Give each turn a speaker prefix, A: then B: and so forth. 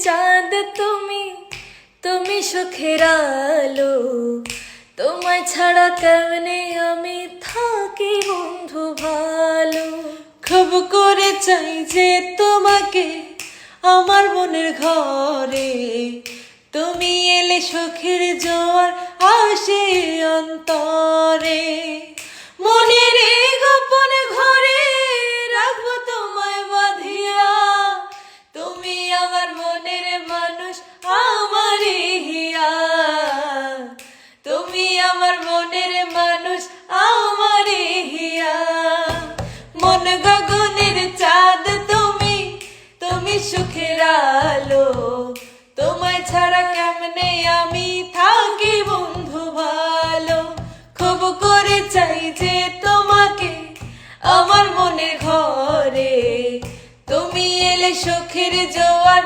A: চাঁদ তুমি, তুমি সুখের আলো। তোমায় ছাড়া কেমনে আমি থাকি বন্ধু ভালো।
B: খুব করে চাই যে তোমাকে আমার মনের ঘরে, তুমি এলে সুখের জোয়ার আসে অন্তরে। মনের এই গোপন ঘরে রাখবো তোমায় বাঁধিয়া, তুমি আমার মনের মানুষ আমারই হিয়া, তুমি আমার মনের মানুষ আমারই হিয়া। মন গগনের চাঁদ তুমি, তুমি সুখের আলো। তোমায় ছাড়া কেমনে আমি থাকি বন্ধু ভালো। খুব করে চাই যে তোমাকে আমার মনের ঘরে, তুমি এলে সুখের জোয়ার